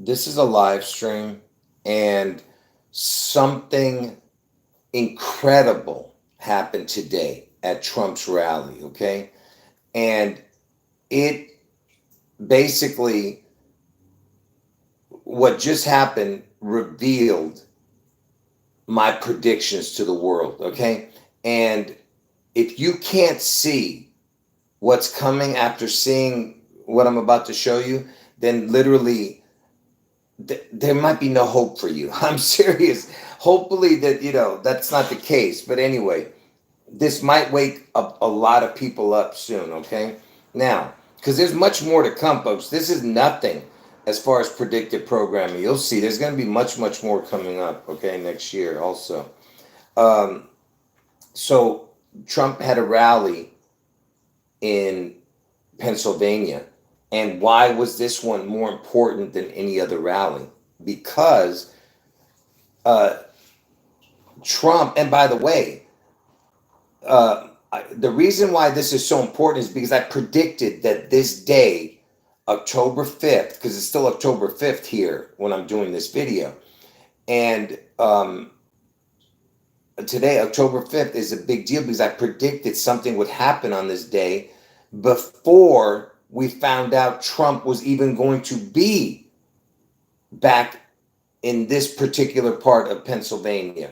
this is a live stream, and something incredible happened today at Trump's rally, okay? And it basically, what just happened revealed my predictions to the world, okay? And if you can't see what's coming after seeing what I'm about to show you, then literally there might be no hope for you. I'm serious. Hopefully that, that's not the case. But anyway, this might wake up a lot of people up soon, okay? Now, because there's much more to come, folks. This is nothing as far as predictive programming. You'll see there's going to be much, much more coming up, okay, next year also. Um, so Trump had a rally in Pennsylvania. And why was this one more important than any other rally? Because uh, Trump, and by the way, the reason why this is so important is because I predicted that this day, October 5th, because it's still October 5th here when I'm doing this video. And today, October 5th, is a big deal because I predicted something would happen on this day before we found out Trump was even going to be back in this particular part of Pennsylvania.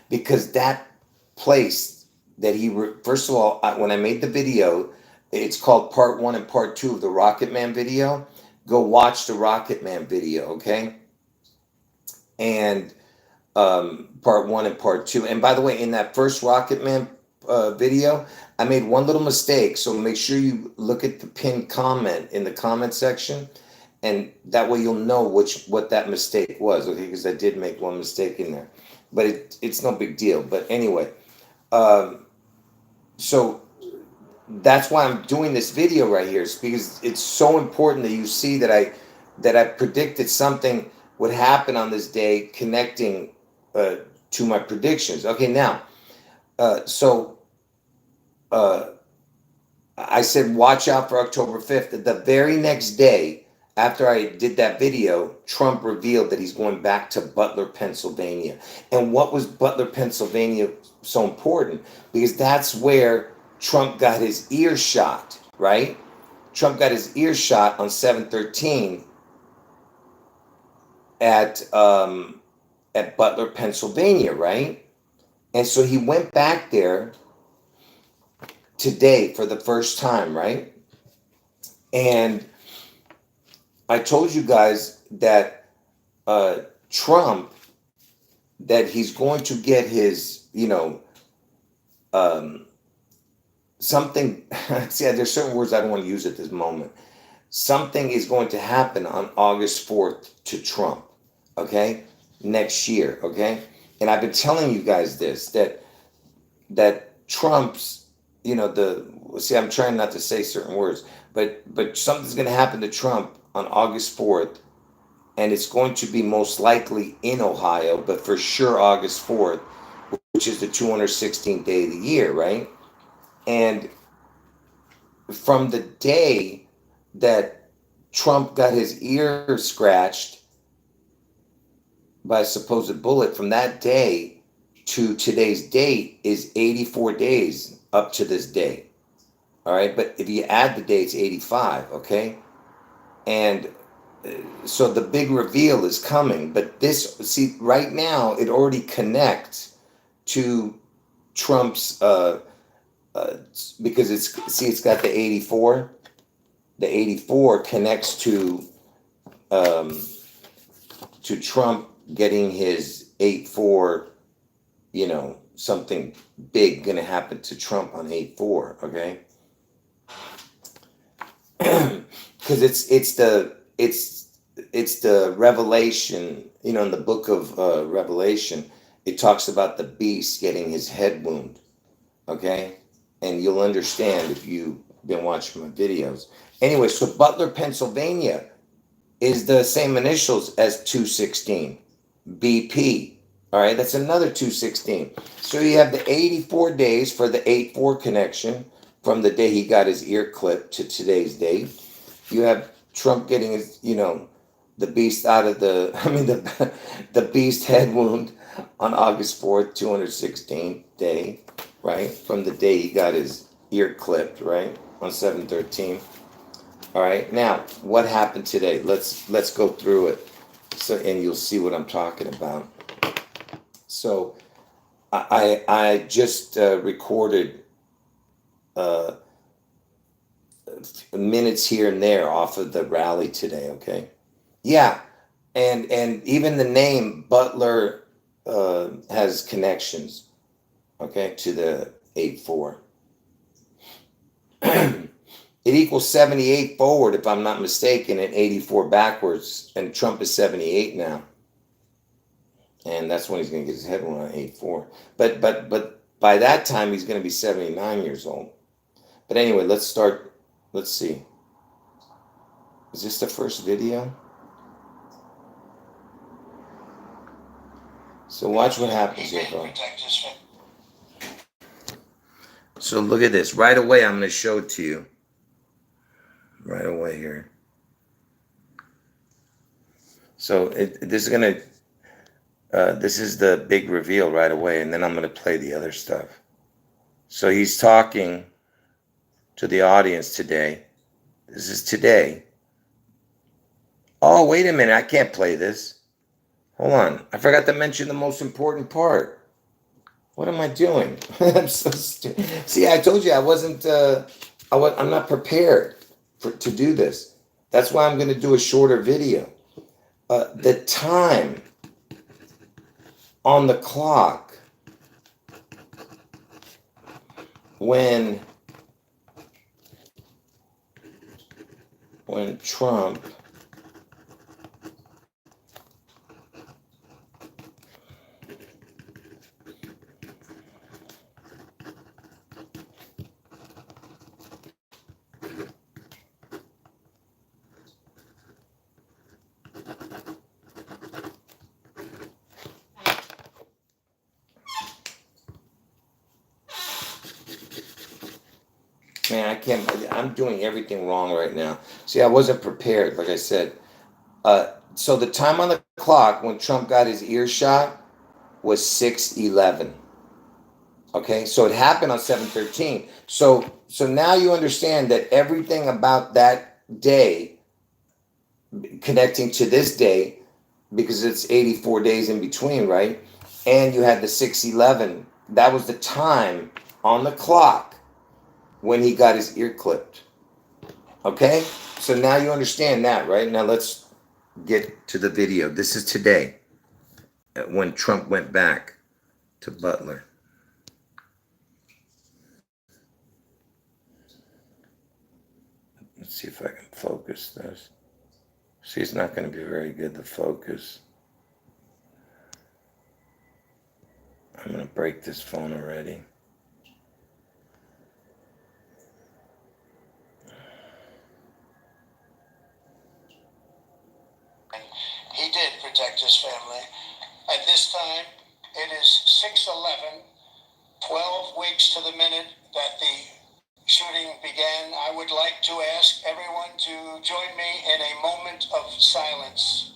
Because that place that first of all, when I made the video, it's called part 1 and part 2 of the Rocket Man video. Go watch the Rocket Man video, okay? And part 1 and part 2. And by the way, in that first Rocket Man video, I made one little mistake. So make sure you look at the pinned comment in the comment section, and that way you'll know what that mistake was. Okay, because I did make one mistake in there, but it's no big deal. But anyway, so that's why I'm doing this video right here. It's because it's so important that you see that I predicted something would happen on this day, connecting to my predictions. Okay, now, so I said watch out for October 5th. The very next day after I did that video, Trump revealed that he's going back to Butler, Pennsylvania. And what was Butler, Pennsylvania so important? Because that's where Trump got his ear shot, right? Trump got his ear shot on 7/13 at Butler, Pennsylvania, right? And so he went back there today for the first time, right? And I told you guys that Trump, that he's going to get his, something. See, there's certain words I don't want to use at this moment. Something is going to happen on August 4th to Trump, okay? Next year, okay? And I've been telling you guys this, that Trump's, I'm trying not to say certain words, but something's going to happen to Trump on August 4th, and it's going to be most likely in Ohio, but for sure August 4th, which is the 216th day of the year, right? And from the day that Trump got his ear scratched by a supposed bullet, from that day to today's date is 84 days up to this day. All right, but if you add the dates, 85, okay? And so the big reveal is coming, but see, right now it already connects to Trump's, because it's got the 84. The 84 connects to Trump getting his 8/4, something big gonna happen to Trump on 8/4, okay? Because it's the revelation, in the book of Revelation, it talks about the beast getting his head wound, okay? And you'll understand if you've been watching my videos. Anyway, so Butler, Pennsylvania is the same initials as 216, BP. All right, that's another 216. So you have the 84 days for the 8/4 connection from the day he got his ear clipped to today's date. You have Trump getting his, the beast out of the, I mean, the beast head wound on August 4th, 216th day, right? From the day he got his ear clipped, right? On 7/13. All right. Now, what happened today? Let's go through it. So, and you'll see what I'm talking about. So, I just recorded uh, minutes here and there off of the rally today. Okay. Yeah, and even the name Butler has connections. Okay, to the 8-4. It equals 78 forward, if I'm not mistaken, and 84 backwards. And Trump is 78 now, and that's when he's going to get his head one on 8-4. But by that time, he's going to be 79 years old. But anyway, let's start. Let's see. Is this the first video? So watch what happens here, bro. So look at this. Right away, I'm going to show it to you. Right away here. So this is going to, this is the big reveal right away, and then I'm going to play the other stuff. So he's talking to the audience today. This is today. Oh, wait a minute. I can't play this. Hold on. I forgot to mention the most important part. What am I doing? I'm so stupid. See, I told you I wasn't, I'm not prepared to do this. That's why I'm going to do a shorter video. The time on the clock when Trump Man, I can't. I'm doing everything wrong right now. See, I wasn't prepared, like I said. So the time on the clock when Trump got his ear shot was 6:11. Okay, so it happened on 7/13. So now you understand that everything about that day, connecting to this day, because it's 84 days in between, right? And you had the 6:11. That was the time on the clock when he got his ear clipped. Okay? So now you understand that, right? Now let's get to the video. This is today when Trump went back to Butler. Let's see if I can focus this. See, it's not going to be very good to focus. I'm going to break this phone already. He did protect his family. At this time, it is 6:11, 12 weeks to the minute that the shooting began. I would like to ask everyone to join me in a moment of silence.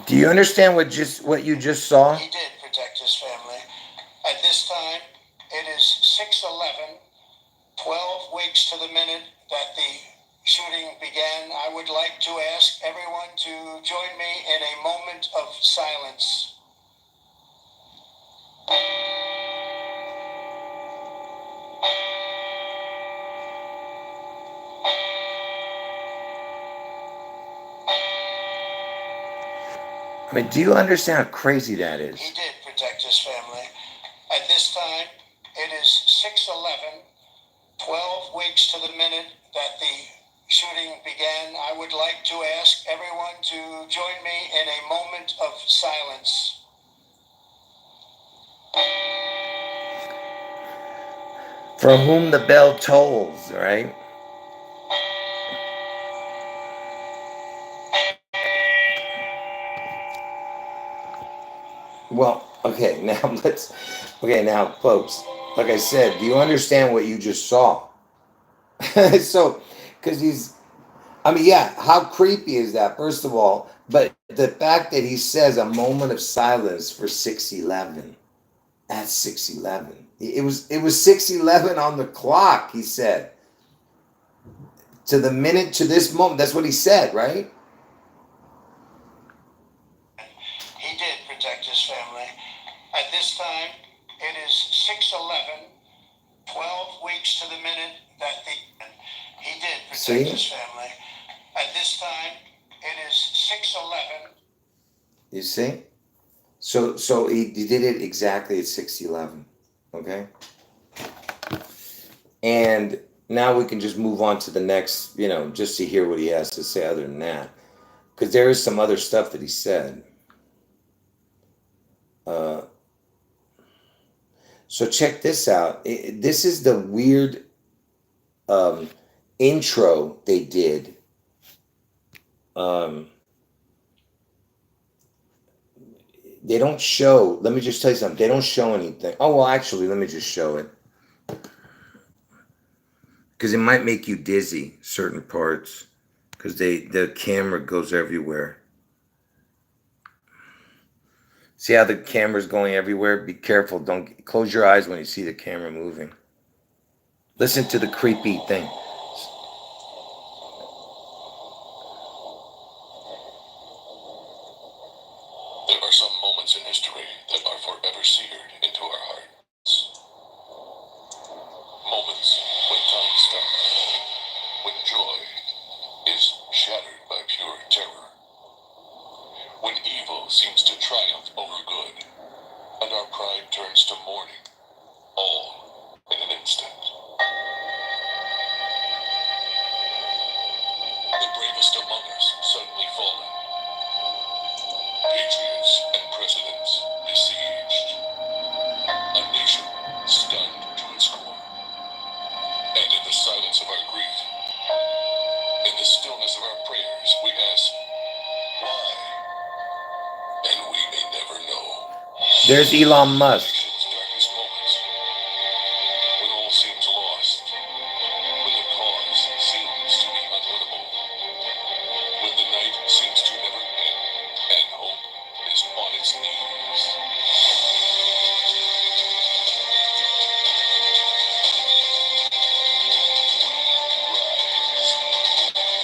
Do you understand what you just saw? He did protect his family. At this time, it is 6:11, 12 weeks to the minute that the shooting began. I would like to ask everyone to join me in a moment of silence. I mean, do you understand how crazy that is? He did protect his family. At this time, it is 6:11, 12 weeks to the minute that the shooting began. I would like to ask everyone to join me in a moment of silence. For whom the bell tolls, right? Well, okay, now let's. Okay, now, folks, like I said, do you understand what you just saw? So, because he's. I mean, yeah, how creepy is that, first of all? But the fact that he says a moment of silence for 6:11 at 6:11. It was 6:11 on the clock, he said. To the minute to this moment. That's what he said, right? He did protect his family. At this time, it is 6:11, 12 weeks to the minute that he did protect See? his family. At this time, it is 6:11. You see? So he did it exactly at 6:11. Okay? And now we can just move on to the next, just to hear what he has to say other than that. Because there is some other stuff that he said. Uh, so check this out. This is the weird um, intro they did. Um, they don't show, let me just tell you something. They don't show anything. Oh, well, actually, let me just show it. Because it might make you dizzy, certain parts. Because the camera goes everywhere. See how the camera's going everywhere? Be careful. Don't close your eyes when you see the camera moving. Listen to the creepy thing. There are some moments in history that are forever seared into our hearts. Moments when time stops, when joy is shattered by pure terror, when evil seems to triumph over good, and our pride turns to mourning, all in an instant. The bravest among us suddenly fallen, patriots and presidents besieged, a nation stunned to its core. And in the silence of our grief, in the stillness of our prayers, we ask, why? And we may never know. There's Elon In the Musk. nation's darkest moments, when all seems lost, when the cause seems to be unwinnable, when the night seems to never end, and hope is on its knees.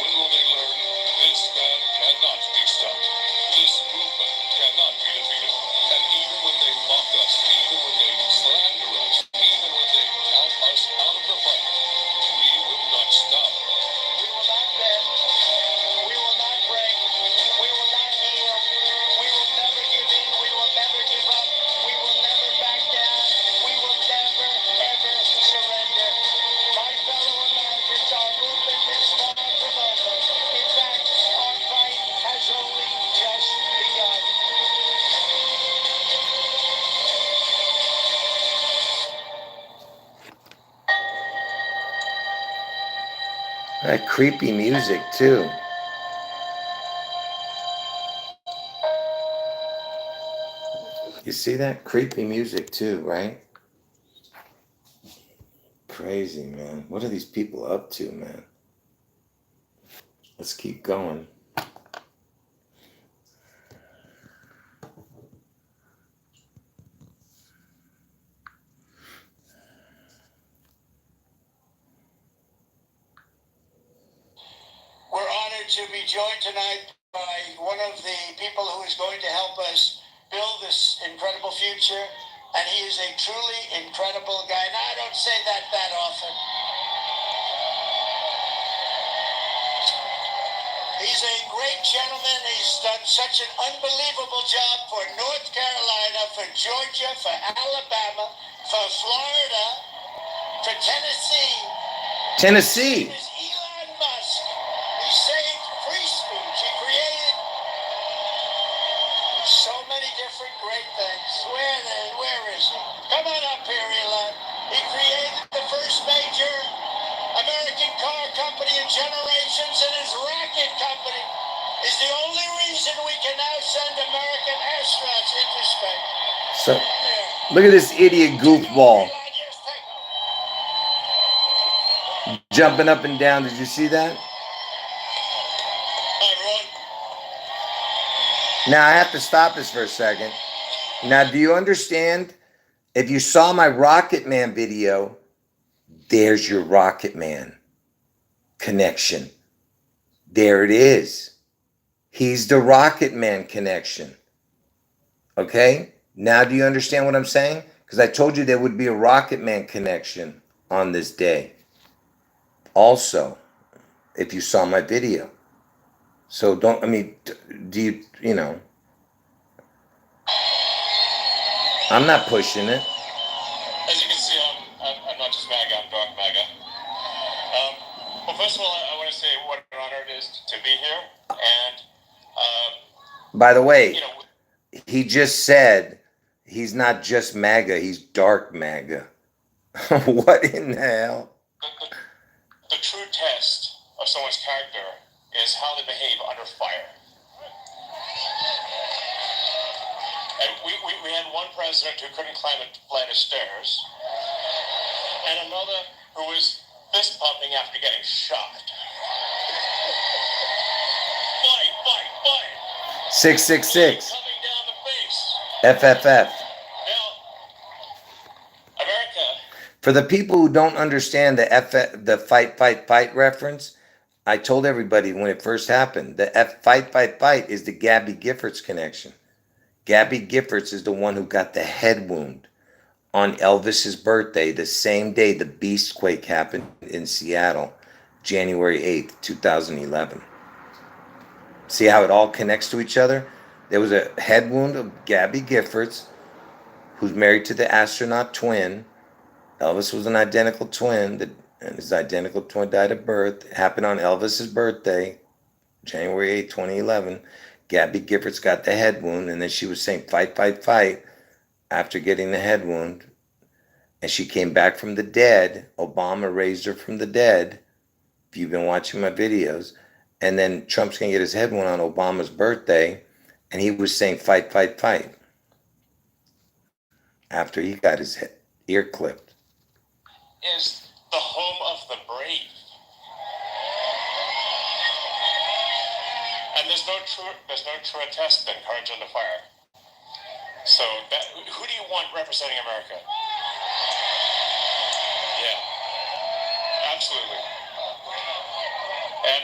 When will they learn this man cannot be stopped? This movement cannot be defeated. And even when they mock us, even when they slander us, even when they count us out of the fight, we will not stop. We will not bend. We will not break. We will not yield. We will never give in. We will never give up. We will never back down. We will never, ever surrender. My fellow Americans, our movement is far from over. In fact, our fight has only just begun. That creepy music, too. You see that? Creepy music, too, right? Crazy, man. What are these people up to, man? Let's keep going. We're honored to be joined tonight by one of the people who is going to help us build this incredible future. And he is a truly incredible guy. Now, I don't say that often. He's a great gentleman. He's done such an unbelievable job for North Carolina, for Georgia, for Alabama, for Florida, for Tennessee. His name Tennessee. is Elon Musk. He saved free speech. He created so many different great things. Where is he? Come on up here, Elon. He created the first major American car company in generations, and his rocket company is the only reason we can now send American astronauts astronauts into space. So, look at this idiot goofball jumping up and down. Did you see that? Hi, everyone. Now I have to stop this for a second. Now, do you understand? If you saw my Rocket Man video, there's your Rocket Man connection. There it is. He's the Rocket Man connection. Okay? Now do you understand what I'm saying? Because I told you there would be a Rocket Man connection on this day. Also, if you saw my video. So don't, I mean, do you, you know, I'm not pushing it. As you can see, I'm not just MAGA, I'm dark MAGA. Well, first of all, I want to say what an honor it is to be here. And, by the way, you know, he just said he's not just MAGA, he's dark MAGA. What in the hell? the true test of someone's character is how they behave under fire. And we had one president who couldn't climb a flight of stairs, and another who was fist pumping after getting shot. Fight! 666. Coming down the face. FFF. Now, America. For the people who don't understand the fight reference, I told everybody when it first happened, the fight is the Gabby Giffords connection. Gabby Giffords is the one who got the head wound on Elvis's birthday, the same day the Beastquake happened in Seattle, January 8th, 2011. See how it all connects to each other? There was a head wound of Gabby Giffords, who's married to the astronaut twin. Elvis was an identical twin, and his identical twin died of birth. It happened on Elvis's birthday, January 8, 2011. Gabby Giffords got the head wound, and then she was saying, fight, after getting the head wound. And she came back from the dead. Obama raised her from the dead, if you've been watching my videos. And then Trump's going to get his head wound on Obama's birthday, and he was saying, fight, after he got his ear clipped. Is the home of the brave. And there's no truer test than courage under fire. So who do you want representing America? Yeah, absolutely. And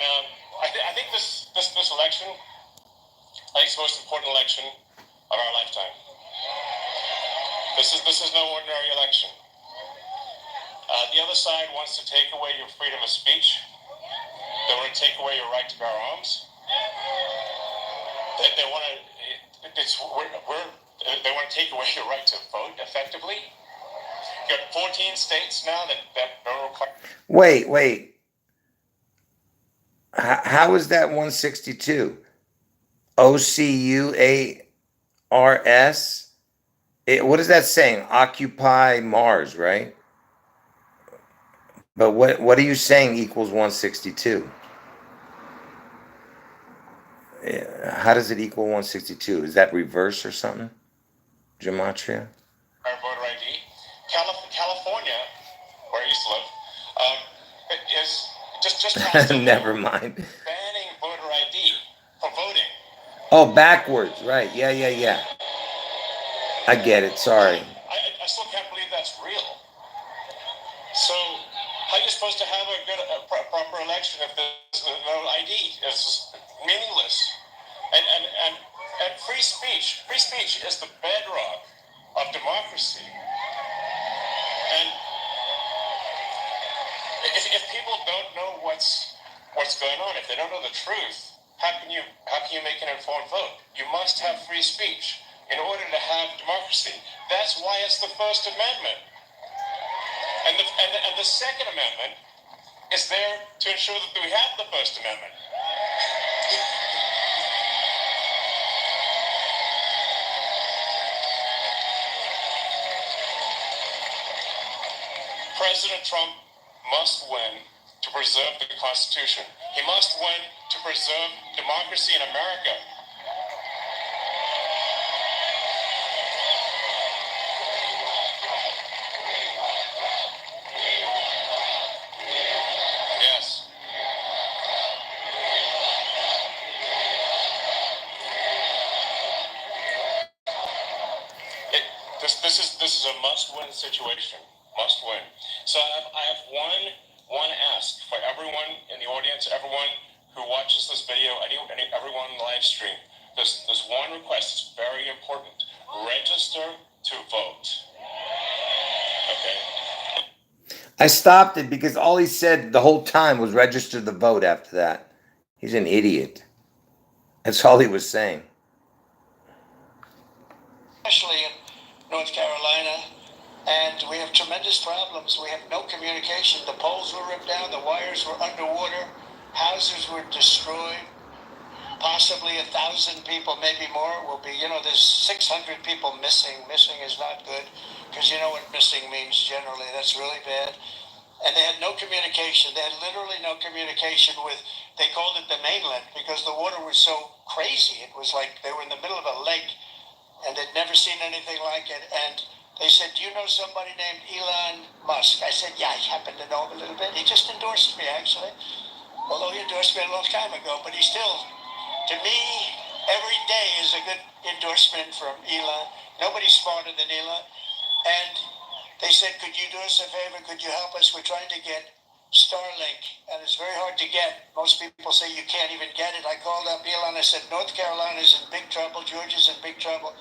I think this election, I think it's the most important election of our lifetime. This is no ordinary election. The other side wants to take away your freedom of speech. They want to take away your right to bear arms. They want to take away your right to vote effectively. You got 14 states now that don't require. Wait. How is that 162? OCUARS? What is that saying? Occupy Mars, right? But what are you saying equals 162? How does it equal 162? Is that reverse or something? Gematria? Our voter ID. California, where I used to live, is just passed a law Never mind. banning voter ID from voting. Oh, backwards, right? Yeah. I get it. Sorry. I still can't believe that's real. So, how are you supposed to have a proper election if there's no ID? It's meaningless. And free speech is the bedrock of democracy. And if people don't know what's going on, if they don't know the truth, how can you make an informed vote? You must have free speech in order to have democracy. That's why it's the First Amendment. And the Second Amendment is there to ensure that we have the First Amendment. President Trump must win to preserve the Constitution. He must win to preserve democracy in America. this is a must-win situation. Must win. So I have one ask for everyone in the audience, everyone who watches this video, everyone live stream. This one request is very important. Register to vote. Okay. I stopped it because all he said the whole time was register the vote after that. He's an idiot. That's all he was saying. Especially in North Carolina, and we have tremendous problems. We have no communication. The poles were ripped down, the wires were underwater, houses were destroyed. Possibly 1,000 people, maybe more, will be, there's 600 people missing. Missing is not good, because you know what missing means generally. That's really bad. And they had no communication. They had literally no communication with, they called it the mainland, because the water was so crazy. It was like they were in the middle of a lake, and they'd never seen anything like it. And they said, do you know somebody named Elon Musk? I said, yeah, I happen to know him a little bit. He just endorsed me, actually. Although he endorsed me a long time ago, but he still, to me, every day is a good endorsement from Elon. Nobody's smarter than Elon. And they said, could you do us a favor? Could you help us? We're trying to get Starlink, and it's very hard to get. Most people say you can't even get it. I called up Elon. I said, North Carolina's in big trouble. Georgia's in big trouble.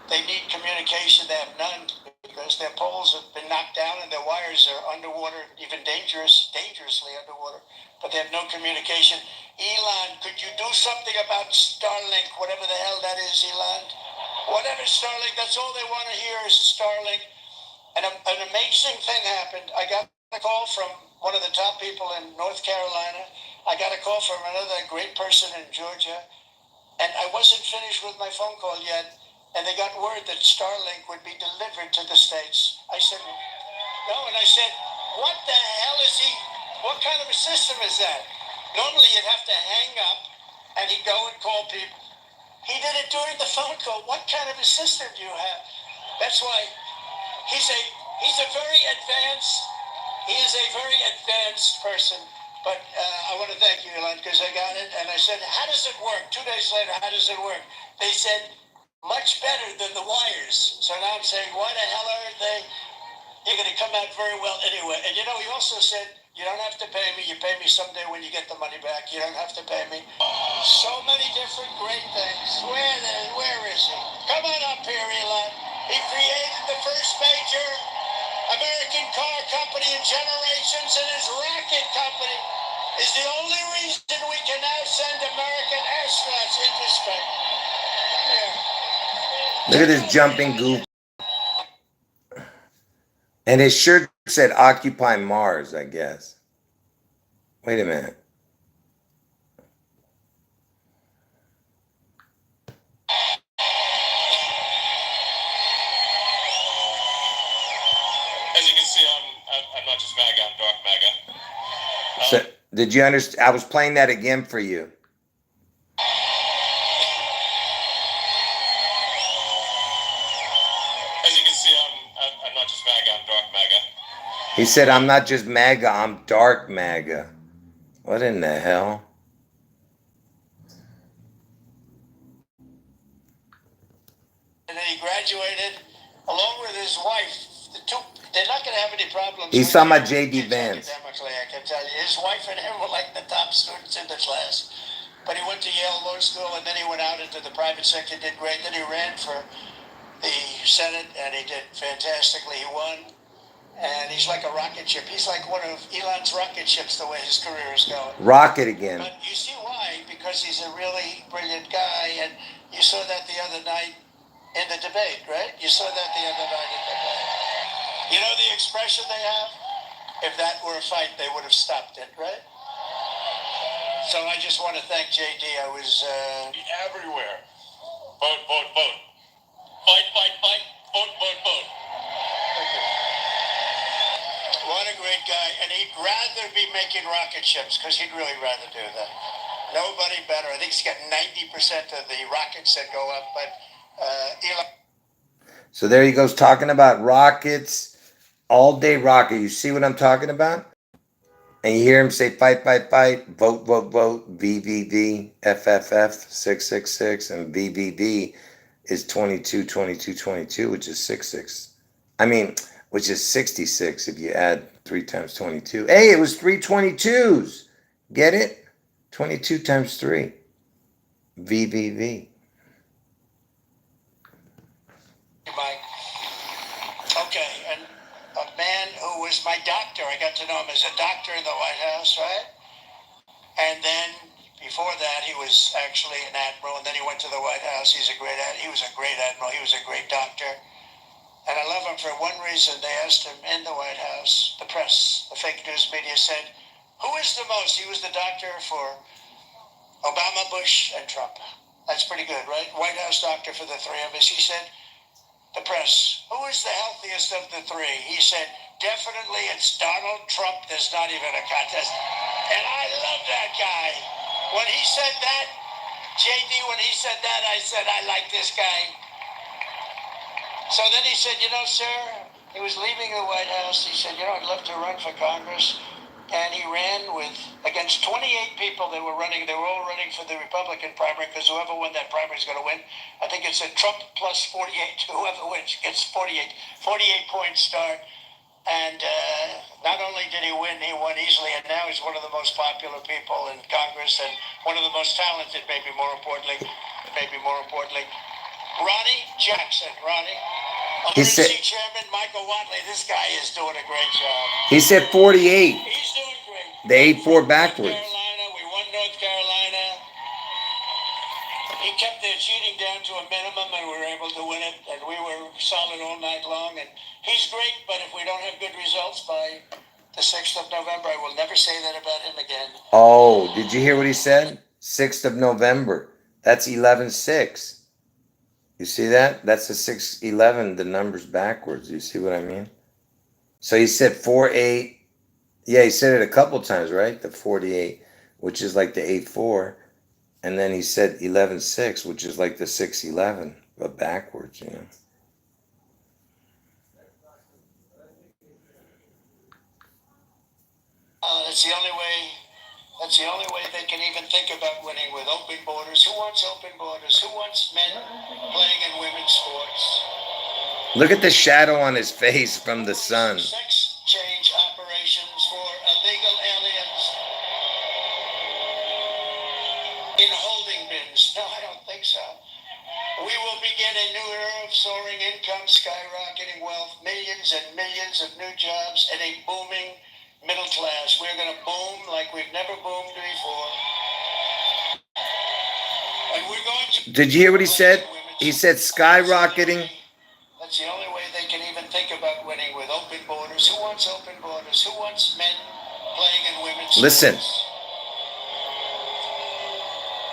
They need communication. They have none because their poles have been knocked down and their wires are underwater, even dangerously underwater. But they have no communication. Elon, could you do something about Starlink, whatever the hell that is, Elon? Whatever Starlink, that's all they want to hear is Starlink. And an amazing thing happened. I got a call from one of the top people in North Carolina. I got a call from another great person in Georgia. And I wasn't finished with my phone call yet. And they got word that Starlink would be delivered to the States. I said, no. And I said, what the hell is he? What kind of a system is that? Normally you'd have to hang up and he'd go and call people. He did it during the phone call. What kind of a system do you have? That's why he's a very advanced, he is a very advanced person. But I want to thank you, Elon, because I got it. And I said, how does it work? 2 days later, how does it work? They said, much better than the wires. So now I'm saying, why the hell are they? You're going to come out very well anyway. And he also said, you don't have to pay me. You pay me someday when you get the money back. You don't have to pay me. So many different great things. Where is he? Come on up here, Elon. He created the first major American car company in generations, and his rocket company is the only reason we can now send American astronauts into space. Come here. Look at this jumping goof. And his shirt said Occupy Mars, I guess. Wait a minute. As you can see, I'm not just MAGA, I'm dark MAGA. So, did you understand? I was playing that again for you. As you can see, I'm not just MAGA, I'm dark MAGA. He said, I'm not just MAGA, I'm dark MAGA. What in the hell? And then he graduated along with his wife. They're not going to have any problems. He's talking about J.D. Vance. Academically, I can tell you. His wife and him were like the top students in the class. But he went to Yale Law School, and then he went out into the private sector, did great. Then he ran for the Senate, and he did fantastically. He won. And he's like a rocket ship. He's like one of Elon's rocket ships, the way his career is going. Rocket again. But you see why? Because he's a really brilliant guy, and you saw that the other night in the debate, right? You saw that the other night in the debate. You know the expression they have? If that were a fight, they would have stopped it, right? So I just want to thank JD. I was everywhere. Vote, vote, vote. Fight, fight, fight. Vote, vote, vote. What a great guy. And he'd rather be making rocket ships, because he'd really rather do that. Nobody better. I think he's got 90% of the rockets that go up, but Elon. So there he goes talking about rockets, all day rocket. You see what I'm talking about? And you hear him say fight, fight, fight, vote, vote, vote, VVV, FFF, 666, and VVV is 22, 22, 22, which is 66. I mean, which is 66 if you add 3 times 22. Hey, it was 3 22s. Get it? 22 times 3. VVV. Mike. Okay, and a man who was my doctor, I got to know him as a doctor in the White House, right? And then before that, he was actually an admiral, and then he went to the White House. He was a great admiral. He was a great doctor. And I love him for one reason. They asked him in the White House, the press, the fake news media said, who is the most? He was the doctor for Obama, Bush, and Trump. That's pretty good, right? White House doctor for the three of us. He said, the press, who is the healthiest of the three? He said, definitely it's Donald Trump. There's not even a contest. And I love that guy. When he said that, JD, when he said that, I said, I like this guy. So then he said, you know, sir, he was leaving the White House. He said, you know, I'd love to run for Congress. And he ran against 28 people that were running. They were all running for the Republican primary because whoever won that primary is going to win. I think it's a Trump plus 48. Whoever wins gets 48 point start. And not only did he win, he won easily. And now he's one of the most popular people in Congress and one of the most talented, maybe more importantly. Ronnie Jackson. Ronnie. He said, RNC Chairman Michael Watley. This guy is doing a great job. he said 48. He's doing great. They ate 4 backwards. North Carolina, we won North Carolina. He kept their cheating down to a minimum, and we were able to win it. And we were solid all night long. And he's great, but if we don't have good results by the 6th of November, I will never say that about him again. Oh, did you hear what he said? 6th of November. That's 11-6. You see that? That's the 6-11, the numbers backwards. You see what I mean? So he said 4-8. Yeah, he said it a couple times, right? The 48, which is like the 8-4. And then he said 11-6, which is like the 6-11, but backwards, you know. That's the only way they can even think about winning with open borders. Who wants open borders? Who wants men playing in women's sports? Look at the shadow on his face from the sun. Sex change operations for illegal aliens in holding bins. No, I don't think so. We will begin a new era of soaring income, skyrocketing wealth, millions and millions of new jobs, and a booming middle class. We're going to boom like we've never boomed before. And we're going to... Did you hear what he said? He said skyrocketing. That's the only way they can even think about winning with open borders. Who wants open borders? Who wants men playing in women's sports? Listen.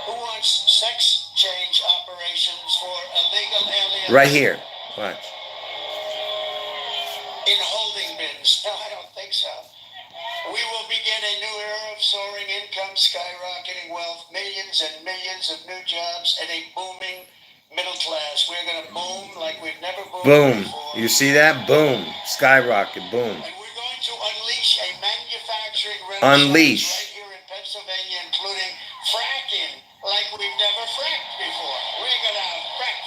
Who wants sex change operations for illegal aliens? Right here. Watch. In holding bins. No, I don't think so. We will begin a new era of soaring income, skyrocketing wealth, millions and millions of new jobs, and a booming middle class. We're going to boom like we've never boomed Boom. before. You see that? Boom. Skyrocket. Boom. And we're going to unleash a manufacturing renaissance right here in Pennsylvania, including fracking like we've never fracked before. We're going to frack.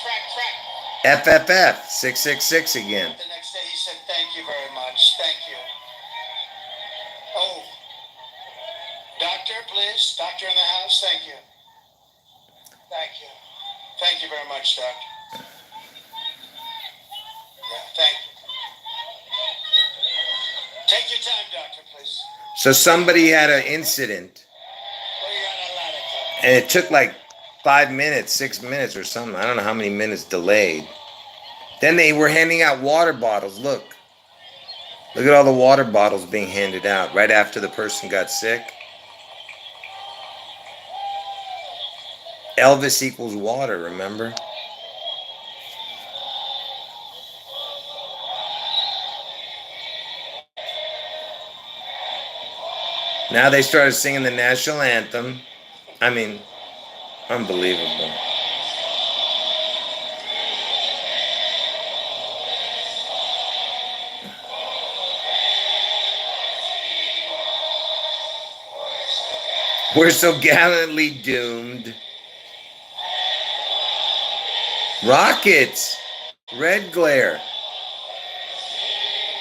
FFF. 666 again. The next day he said, thank you very much. Thank you. Oh, doctor, please. Doctor in the house. Thank you. Thank you. Thank you very much, doctor. Yeah, thank you. Take your time, doctor, please. So somebody had an incident, We got a lot of time. and it took like 5 minutes, 6 minutes or something. I don't know how many minutes delayed. Then they were handing out water bottles. Look at all the water bottles being handed out right after the person got sick. Elvis equals water, remember? Now they started singing the national anthem. I mean, unbelievable. We're so gallantly doomed. Rockets. Red glare.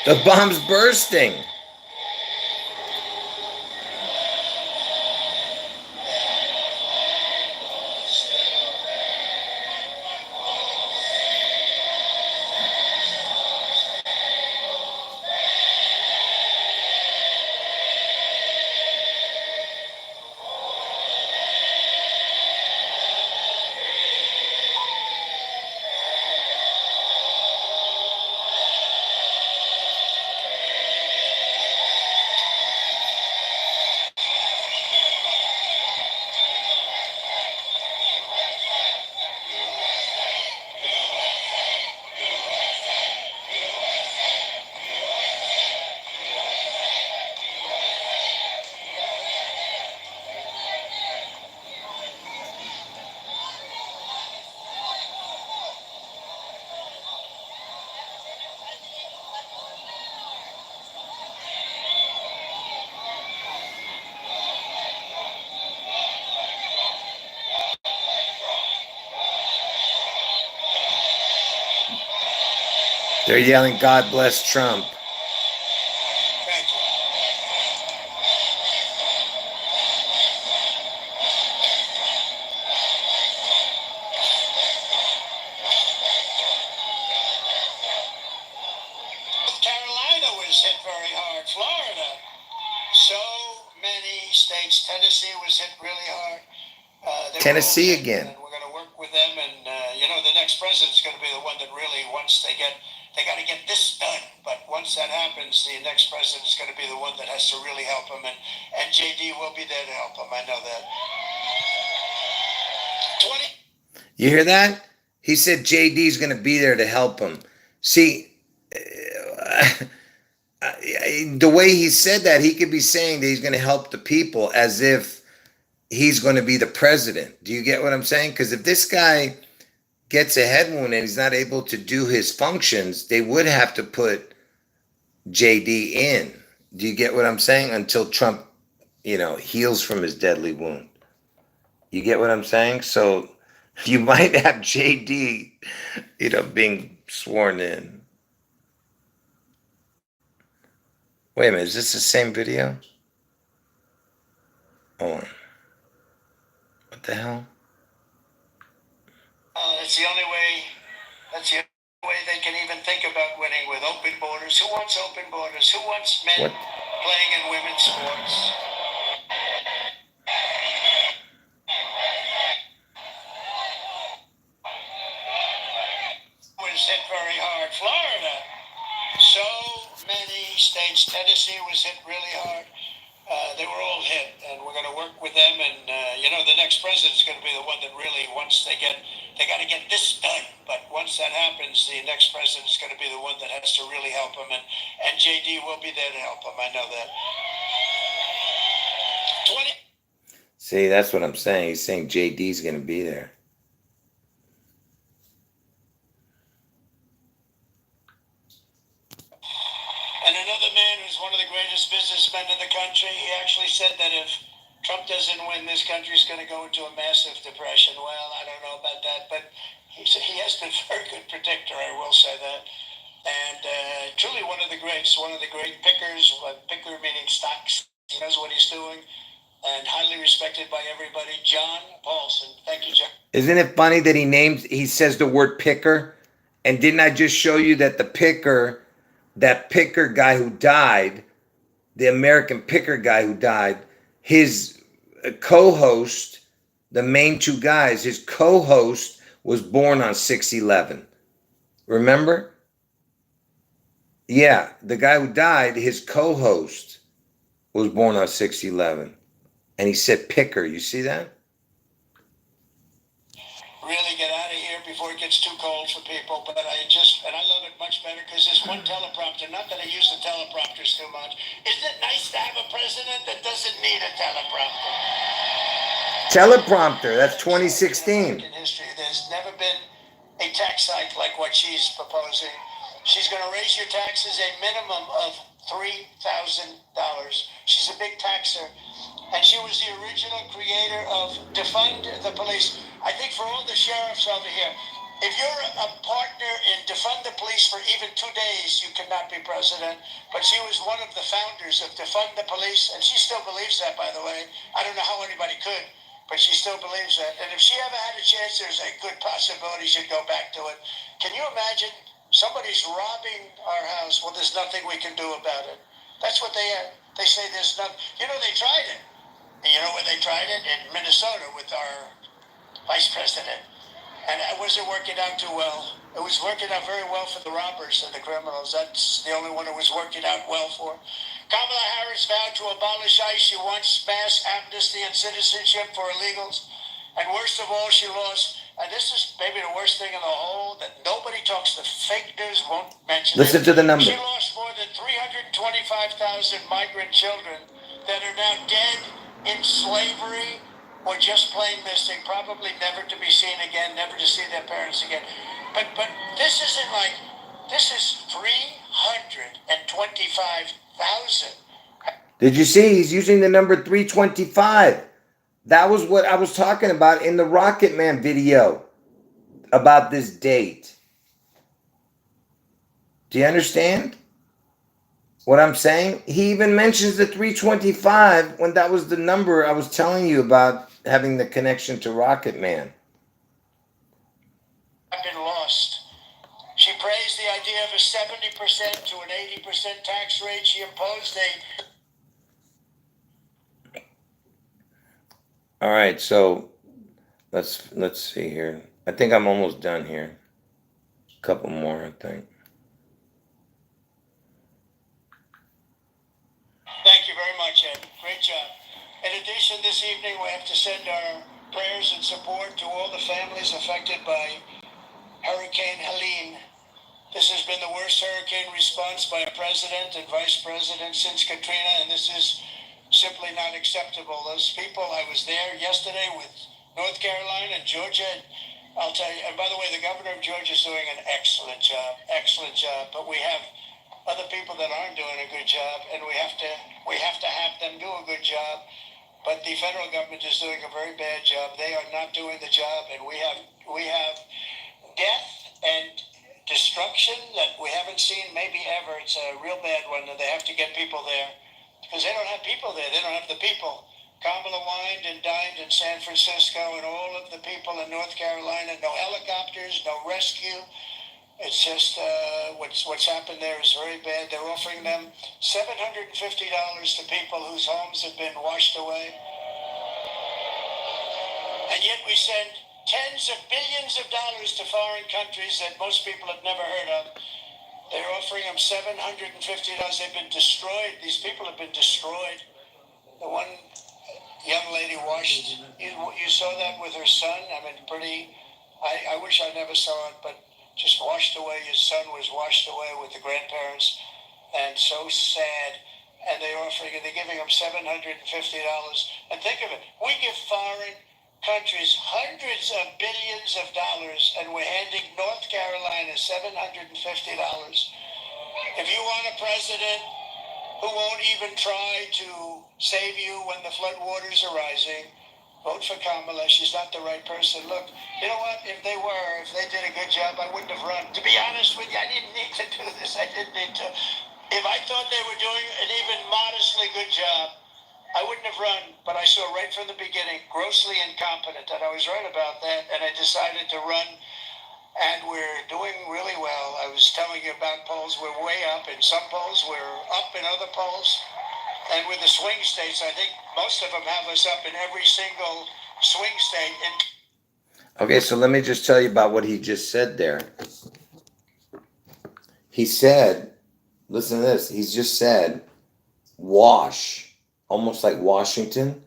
The bomb's bursting. They're yelling, "God bless Trump." Thank you. North Carolina was hit very hard. Florida. So many states. Tennessee was hit really hard. They were all Tennessee hit, again. and we're going to work with them. And the next president's going to be the one that really, once they got to get this done. But once that happens, the next president is going to be the one that has to really help him. And JD will be there to help him. I know that. 20. You hear that? He said JD's going to be there to help him. See, the way he said that, he could be saying that he's going to help the people as if he's going to be the president. Do you get what I'm saying? Because if this guy gets a head wound and he's not able to do his functions, they would have to put JD in. Do you get what I'm saying? Until Trump, heals from his deadly wound. You get what I'm saying? So you might have JD, being sworn in. Wait a minute, is this the same video? Hold on. What the hell? That's the only way. That's the only way they can even think about winning with open borders. Who wants open borders? Who wants men playing in women's sports? Was hit very hard. Florida. So many states. Tennessee was hit really hard. They were all hit, and we're going to work with them. And the next president is going to be the one that really, once they got to get this done. But once that happens, the next president is going to be the one that has to really help him. And JD will be there to help him. I know that. 20. See, that's what I'm saying. He's saying JD's going to be there. And another man who's one of the greatest businessmen in the country, he actually said that if Trump doesn't win, this country's going to go into a massive depression. Well, I don't know about that, but he has been a very good predictor, I will say that. And truly one of the greats, one of the great pickers, picker meaning stocks. He knows what he's doing, and highly respected by everybody. John Paulson. Thank you, John. Isn't it funny that he says the word picker? And didn't I just show you that that picker guy who died, the American picker guy who died, his co-host, the main two guys, his co-host was born on 6/11. Remember? Yeah, the guy who died, his co-host was born on 6/11. And he said picker. You see that? Really get out of here before it gets too cold for people. But I love it much better because there's one teleprompter. Not that I use the teleprompters too much. Isn't it nice to have a president that doesn't need a teleprompter? Teleprompter. That's 2016. In history, there's never been a tax hike like what she's proposing. She's going to raise your taxes a minimum of $3,000. She's a big taxer. And she was the original creator of defund the police. I think for all the sheriffs over here, If you're a partner in Defund the Police for even 2 days, you cannot be president. But she was one of the founders of Defund the Police, and she still believes that, by the way. I don't know how anybody could, but she still believes that. And if she ever had a chance, there's a good possibility she'd go back to it. Can you imagine? Somebody's robbing our house. Well, there's nothing we can do about it. That's what they are. They say there's nothing. You know, they tried it. And you know where they tried it? In Minnesota with our vice president. And it wasn't working out too well. It was working out very well for the robbers and the criminals. That's the only one it was working out well for. Kamala Harris vowed to abolish ICE. She wants mass amnesty and citizenship for illegals. And worst of all, she lost, and this is maybe the worst thing in the whole, that nobody talks, the fake news won't mention Listen it. to the number. She lost more than 325,000 migrant children that are now dead in slavery or just plain missing, probably never to be seen again, never to see their parents again. But this isn't like, this is 325,000. Did you see? He's using the number 325. That was what I was talking about in the Rocket Man video about this date. Do you understand what I'm saying? He even mentions the 325 when that was the number I was telling you about having the connection to Rocket Man. I've been lost. She praised the idea of a 70% to an 80% tax rate. She imposed a... All right, so let's see here. I think I'm almost done here. A couple more, I think. Thank you very much, Ed. Great job. In addition, this evening we have to send our prayers and support to all the families affected by Hurricane Helene. This has been the worst hurricane response by a president and vice president since Katrina, and this is simply not acceptable. Those people, I was there yesterday with North Carolina and Georgia. I'll tell you, and by the way, the governor of Georgia is doing an excellent job, but we have other people that aren't doing a good job, and we have to have them do a good job. But the federal government is doing a very bad job. They are not doing the job, and we have death and destruction that we haven't seen maybe ever. It's a real bad one, and they have to get people there because they don't have people there. They don't have the people. Kamala wined and dined in San Francisco, and all of the people in North Carolina. No helicopters, no rescue. It's just what's happened there is very bad. They're offering them $750 to people whose homes have been washed away. And yet we send tens of billions of dollars to foreign countries that most people have never heard of. They're offering them $750. They've been destroyed. These people have been destroyed. The one young lady washed, you saw that with her son. I mean, I wish I never saw it, but just washed away. His son was washed away with the grandparents, and so sad. And they're giving them $750. And think of it, we give foreign countries hundreds of billions of dollars, and we're handing North Carolina $750. If you want a president who won't even try to save you when the floodwaters are rising, vote for Kamala. She's not the right person. Look, you know what? If they did a good job, I wouldn't have run. To be honest with you, I didn't need to do this. I didn't need to. If I thought they were doing an even modestly good job, I wouldn't have run. But I saw right from the beginning, grossly incompetent, and I was right about that, and I decided to run. And we're doing really well. I was telling you about polls. We're way up. In some polls, we're up in other polls. And with the swing states, I think most of them have us up in every single swing state. Okay, so let me just tell you about what he just said there. He said, listen to this. He's just said, wash, almost like Washington,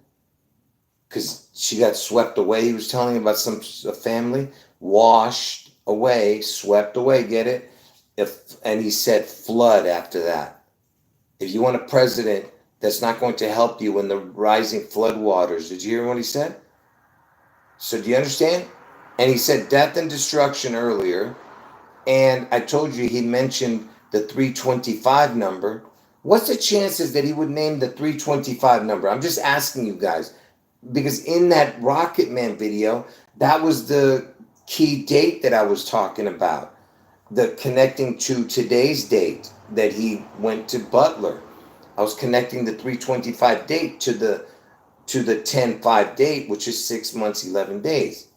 because she got swept away. He was telling about a family washed away, swept away. Get it? And he said flood after that. If you want a president that's not going to help you in the rising flood waters. Did you hear what he said? So do you understand? And he said death and destruction earlier. And I told you he mentioned the 325 number. What's the chances that he would name the 325 number? I'm just asking you guys. Because in that Rocket Man video, that was the key date that I was talking about, the connecting to today's date that he went to Butler. I was connecting the 325 date to the 10-5 date, which is 6 months, 11 days.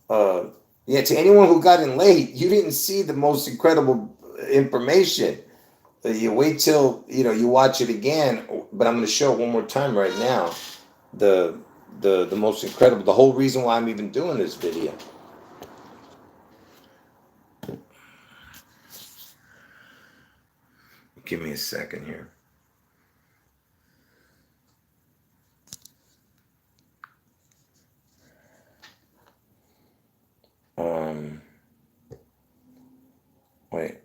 Yeah, to anyone who got in late, you didn't see the most incredible information. You wait till you watch it again, but I'm going to show it one more time right now. The the most incredible, the whole reason why I'm even doing this video. Give me a second here. Wait.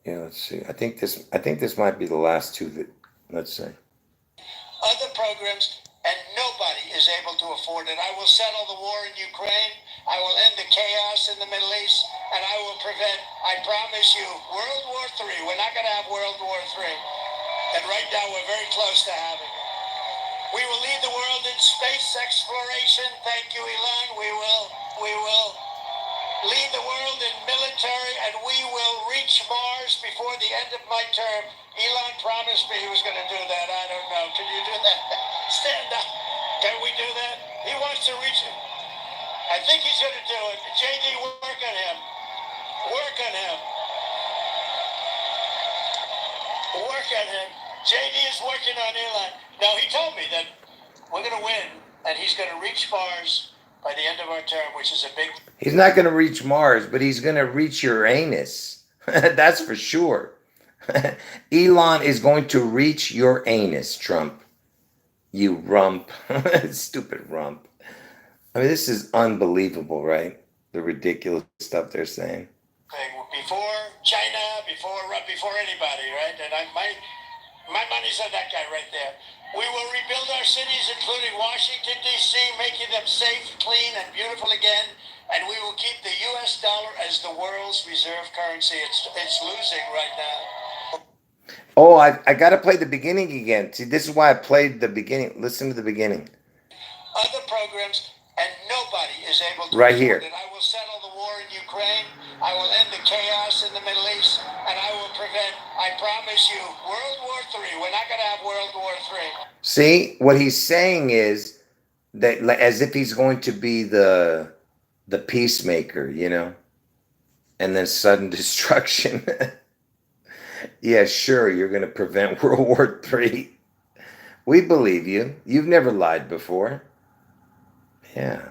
Yeah, let's see. I think this might be the last two that, let's see. Other programs, and nobody is able to afford it. I will settle the war in Ukraine. I will end the chaos in the Middle East, and I will prevent, I promise you, World War III. We're not going to have World War III. And right now we're very close to having it. We will lead the world in space exploration. Thank you, Elon. We will lead the world in military, and we will reach Mars before the end of my term. Elon promised me he was going to do that. I don't know. Can you do that? Stand up. Can we do that? He wants to reach it. I think he's going to do it. JD, work on him. Work on him. Work on him. JD is working on Elon. Now, he told me that we're going to win, and he's going to reach Mars by the end of our term, which is a big... He's not going to reach Mars, but he's going to reach Uranus. That's for sure. Elon is going to reach your anus, Trump. You rump. Stupid rump. I mean, this is unbelievable, right? The ridiculous stuff they're saying. Before China, before anybody, right? And my money's on that guy right there. We will rebuild our cities, including Washington, D.C., making them safe, clean, and beautiful again. And we will keep the U.S. dollar as the world's reserve currency. It's losing right now. Oh, I got to play the beginning again. See, this is why I played the beginning. Listen to the beginning. Other programs, and nobody is able to right afford here. it. I will settle the war in Ukraine. I will end the chaos in the Middle East, and I will prevent, I promise you, World War III. We're not going to have World War III. See, what he's saying is that as if he's going to be the peacemaker, and then sudden destruction. Yeah, sure, you're going to prevent World War III. We believe you. You've never lied before. Yeah.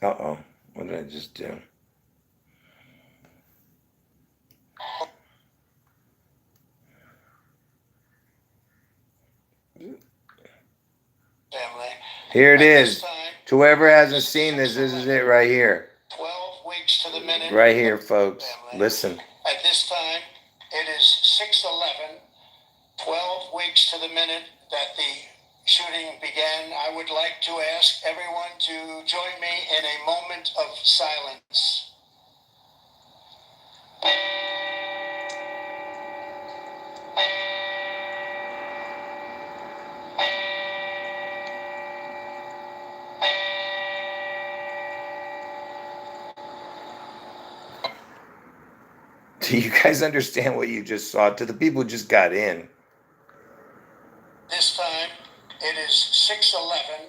Uh-oh. What did I just do? Family. Here it is. To whoever hasn't seen this is it right here. 12 weeks to the minute. Right here, folks. Family. Listen. At this time, it is 6:11. 12 weeks to the minute that the shooting began. I would like to ask everyone to join me in a moment of silence. Do you guys understand what you just saw? To the people who just got in. This time, it is 6:11.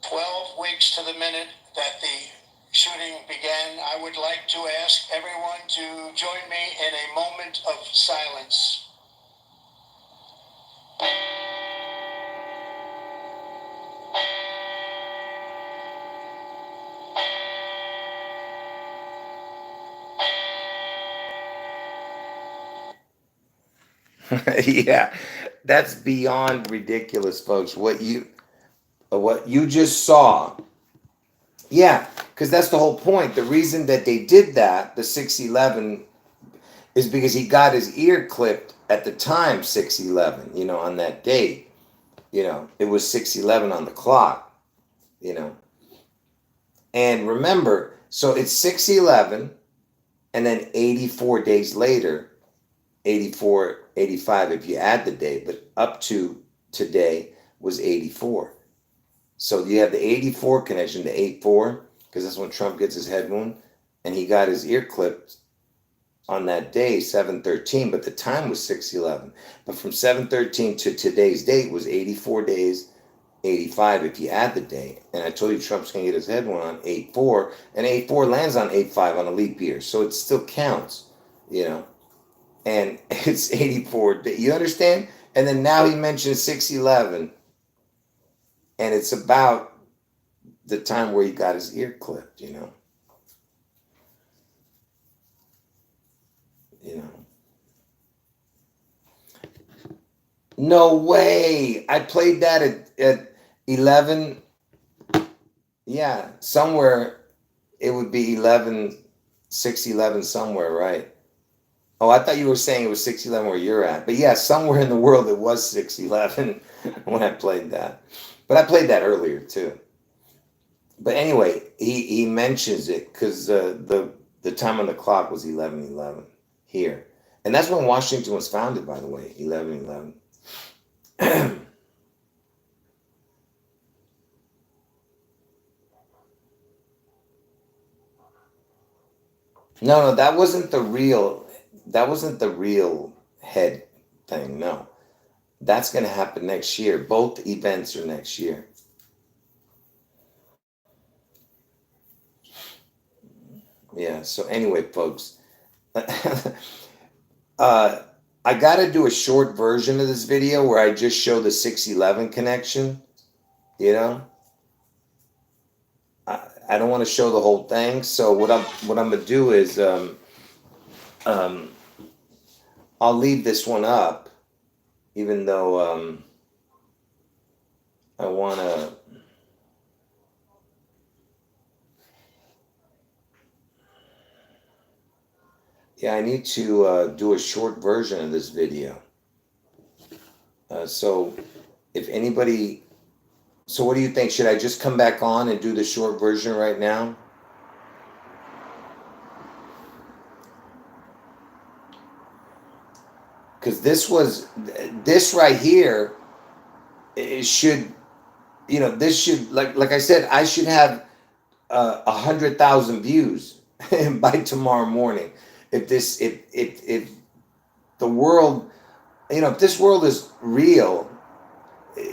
12 weeks to the minute that the shooting began. I would like to ask everyone to join me in a moment of silence. Yeah, that's beyond ridiculous, folks. What you just saw. Yeah, because that's the whole point. The reason that they did that, the 6:11, is because he got his ear clipped at the time 6:11. On that date. It was 6:11 on the clock. And remember, so it's 6:11, and then 84 days later, 84, 85 if you add the day, but up to today was 84. So you have the 84 connection, the 84, because that's when Trump gets his head wound, and he got his ear clipped on that day, 7/13, but the time was 6/11. But from 7/13 to today's date was 84 days, 85 if you add the day. And I told you Trump's going to get his head wound on 8/4, and 8/4 lands on 8/5 on a leap year. So it still counts, you know. And it's 84. You understand? And then now he mentions 6/11, and it's about the time where he got his ear clipped, you know. You know. No way. I played that at 11. Yeah, somewhere it would be 11, 6/11 somewhere, right? Oh, I thought you were saying it was 6/11 where you're at. But yeah, somewhere in the world it was 6/11 when I played that. But I played that earlier too. But anyway, he mentions it because the time on the clock was 11/11 here. And that's when Washington was founded, by the way, 11/11. No, that wasn't the real. That wasn't the real head thing. No, that's going to happen next year. Both events are next year. Yeah. So anyway, folks, uh, I got to do a short version of this video where I just show the 6/11 connection. You know, I don't want to show the whole thing. So what I'm gonna do is um, I'll leave this one up, even though I want to. Yeah, I need to do a short version of this video. So if anybody, so what do you think? Should I just come back on and do the short version right now? Because this right here, it should, this should, like I said, I should have 100,000 views by tomorrow morning. If the world, if this world is real,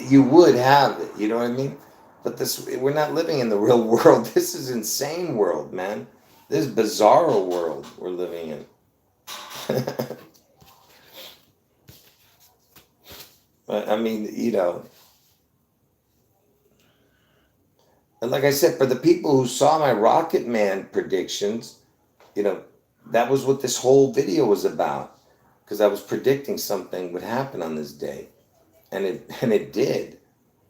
you would have it. You know what I mean? But we're not living in the real world. This is insane world, man. This bizarro world we're living in. I mean, and like I said, for the people who saw my Rocket Man predictions, that was what this whole video was about. Because I was predicting something would happen on this day. And it did.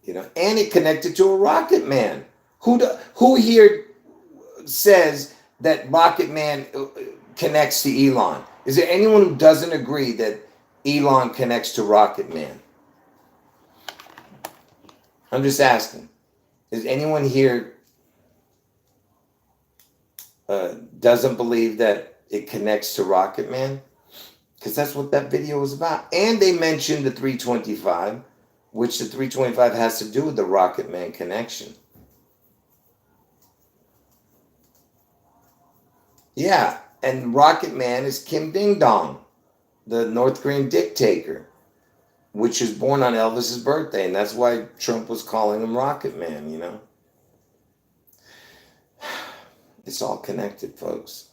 And it connected to a Rocket Man. Who here says that Rocket Man connects to Elon? Is there anyone who doesn't agree that Elon connects to Rocket Man? I'm just asking. Is anyone here doesn't believe that it connects to Rocket Man? Because that's what that video was about. And they mentioned the 325, which the 325 has to do with the Rocket Man connection. Yeah, and Rocket Man is Kim Ding Dong, the North Korean dictator, which was born on Elvis's birthday, and that's why Trump was calling him Rocket Man, It's all connected, folks.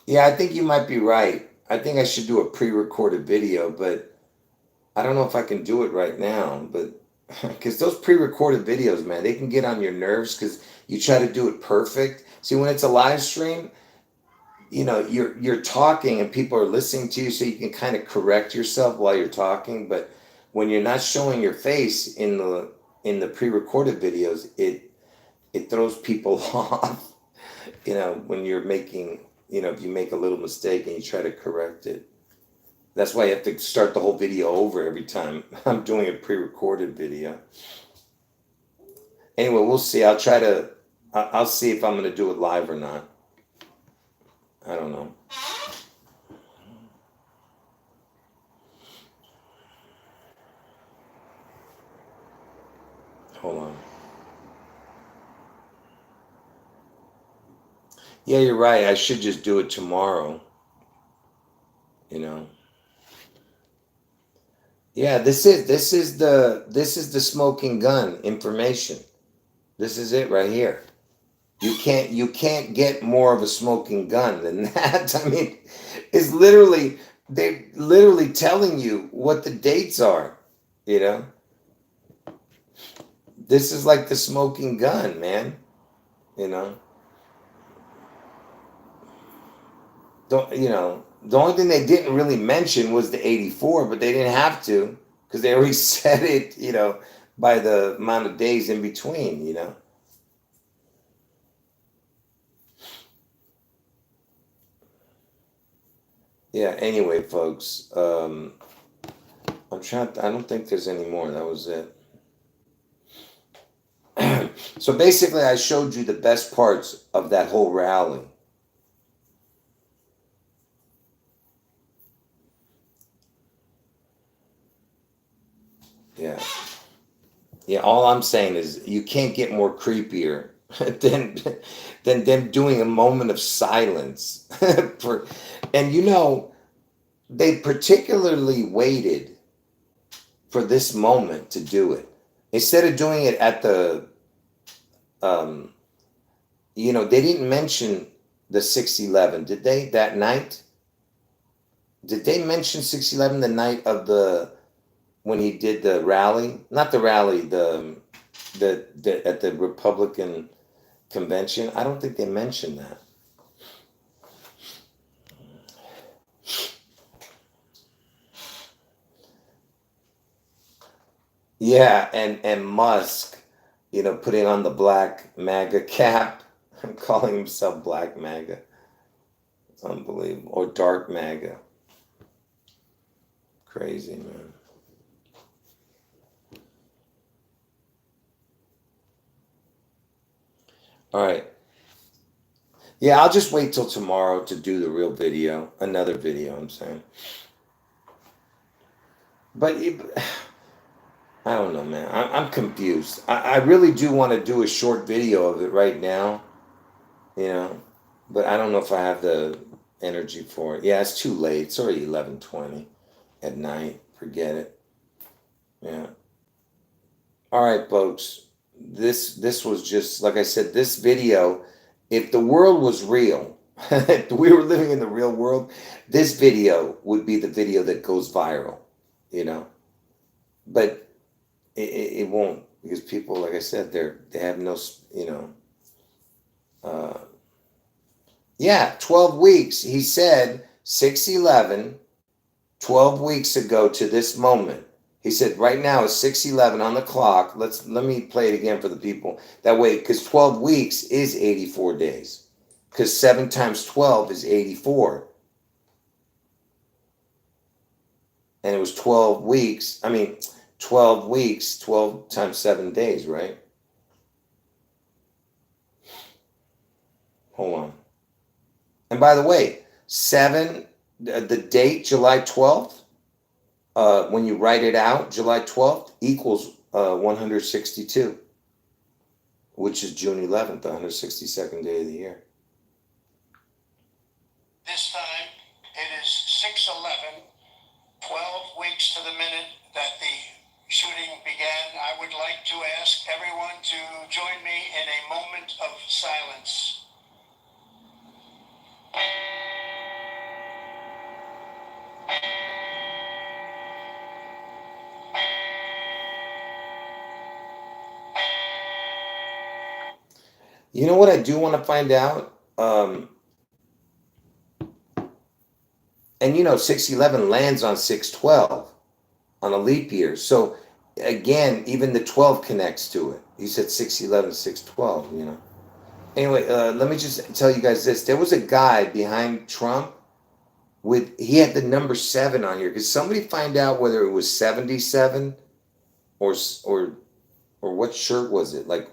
Yeah, I think you might be right. I think I should do a pre-recorded video, but I don't know if I can do it right now. But because those pre-recorded videos, man, they can get on your nerves because you try to do it perfect. See, when it's a live stream, you're talking and people are listening to you, so you can kind of correct yourself while you're talking. But when you're not showing your face in the pre-recorded videos, it throws people off. When you're making, if you make a little mistake and you try to correct it. That's why you have to start the whole video over every time I'm doing a pre-recorded video. Anyway, we'll see. I'll try to. I'll see if I'm going to do it live or not. I don't know. Hold on. Yeah, you're right. I should just do it tomorrow. You know. Yeah, this is the smoking gun information. This is it right here. You can't get more of a smoking gun than that. I mean, it's literally they literally telling you what the dates are. You know, this is like the smoking gun, man. You know, don't you know? The only thing they didn't really mention was the 84, but they didn't have to because they already said it. You know, by the amount of days in between. You know. Yeah. Anyway, folks. I'm trying. I don't think there's any more. That was it. So basically, I showed you the best parts of that whole rally. Yeah. Yeah. All I'm saying is you can't get more creepier than than them doing a moment of silence for, and they particularly waited for this moment to do it instead of doing it at the um they didn't mention the 611, did they, that night? Did they mention 611 the night of the when he did the rally? Not the rally, the at the Republican convention. I don't think they mentioned that. Yeah, and Musk, putting on the black MAGA cap and calling himself Black MAGA. It's unbelievable. Or Dark MAGA. Crazy, man. All right. Yeah, I'll just wait till tomorrow to do the real video. Another video, I'm saying. But I don't know, man. I'm confused. I really do want to do a short video of it right now, you know, but I don't know if I have the energy for it. Yeah, it's too late. It's already 11:20 at night. Forget it. Yeah. All right, folks. This was just like I said. This video, if the world was real, if we were living in the real world, this video would be the video that goes viral. You know, but it won't because people, like I said, they have no, uh, yeah, 12 weeks. He said 6/11, 12 weeks ago to this moment. He said right now it's 6/11 on the clock. Let me play it again for the people. That way, because 12 weeks is 84 days. Because 7 times 12 is 84. And it was 12 weeks. I mean, 12 weeks, 12 times 7 days, right? Hold on. And by the way, 7, the date, July 12th, when you write it out, July 12th equals 162, which is June 11th, the 162nd day of the year. This time it is 6/11, 12 weeks to the minute that the shooting began. I would like to ask everyone to join me in a moment of silence. You know what I do want to find out? And 6/11 lands on 6/12 on a leap year. So again, even the 12 connects to it. You said 6/11, 6/12. Anyway, let me just tell you guys this. There was a guy behind Trump he had the number 7 on here. Could somebody find out whether it was 77 or or what shirt was it? Like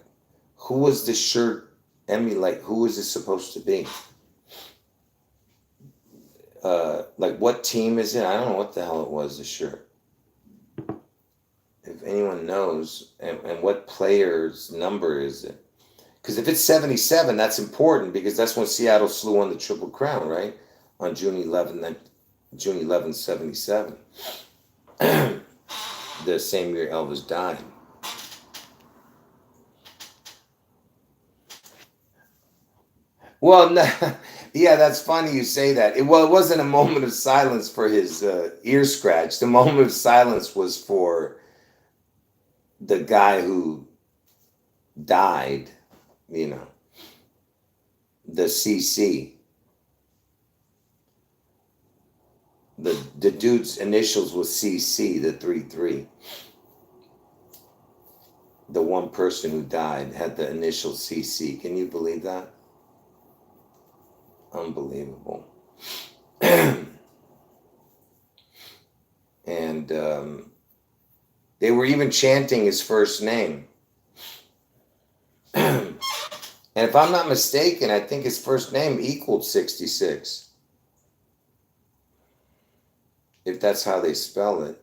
who was this shirt emulate? Who was this supposed to be? Like what team is it? I don't know what the hell it was, the shirt. If anyone knows, and what player's number is it? Because if it's 77, that's important because that's when Seattle Slew won the Triple Crown, right? On June 11, 77. The same year Elvis died. Well, no, yeah, that's funny you say that. It wasn't a moment of silence for his ear scratch. The moment of silence was for the guy who died, you know, the CC. The dude's initials was CC, the 33. The one person who died had the initial CC. Can you believe that? Unbelievable. And they were even chanting his first name. And if I'm not mistaken, I think his first name equaled 66. If that's how they spell it.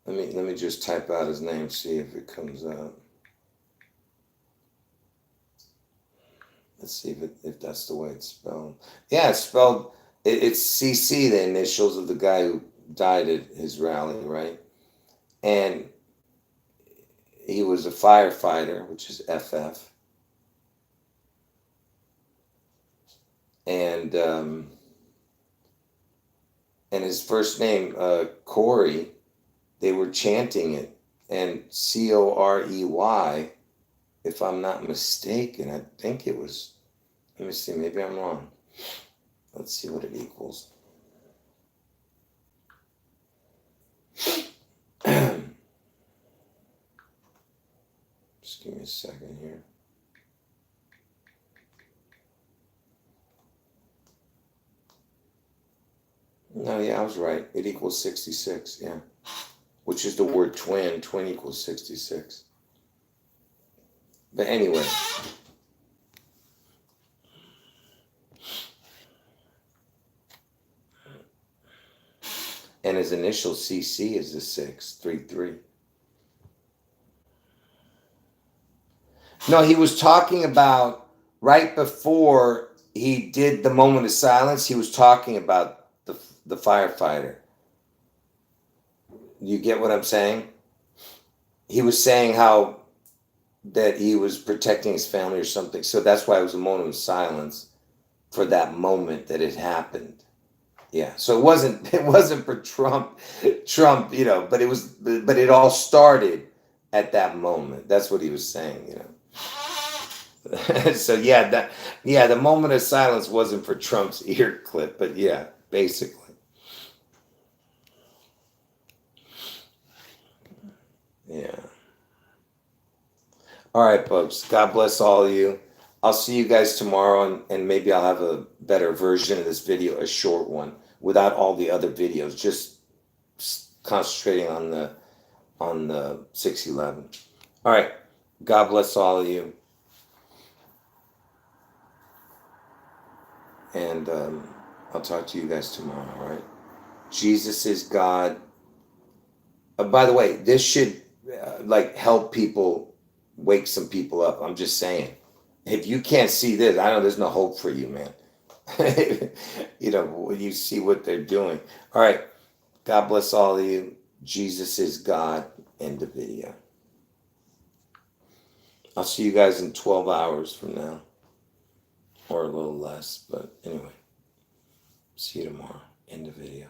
Let me just type out his name, see if it comes out. Let's see if that's the way it's spelled. Yeah, it's spelled. It's CC, the initials of the guy who died at his rally, right? And he was a firefighter, which is FF. And his first name, Corey, they were chanting it. And Corey, if I'm not mistaken, I think it was, let me see, maybe I'm wrong. Let's see what it equals. Just give me a second here. No, yeah, I was right. It equals 66, yeah. Which is the word twin. Twin equals 66. But anyway. And his initial CC is the 633. No, he was talking about right before he did the moment of silence, he was talking about the firefighter. You get what I'm saying? He was saying how that he was protecting his family or something. So that's why it was a moment of silence for that moment that it happened. Yeah. So it wasn't for Trump, you know, but it all started at that moment. That's what he was saying, you know. So the moment of silence wasn't for Trump's ear clip, but yeah, basically. Yeah. All right, folks. God bless all of you. I'll see you guys tomorrow, and maybe I'll have a better version of this video, a short one, without all the other videos, just concentrating on the 611. All right. God bless all of you. And I'll talk to you guys tomorrow, all right? Jesus is God. By the way, this should help people, wake some people up. I'm just saying. If you can't see this, I know there's no hope for you, man. You know, when you see what they're doing. All right. God bless all of you. Jesus is God. End the video. I'll see you guys in 12 hours from now. Or a little less. But anyway. See you tomorrow. End the video.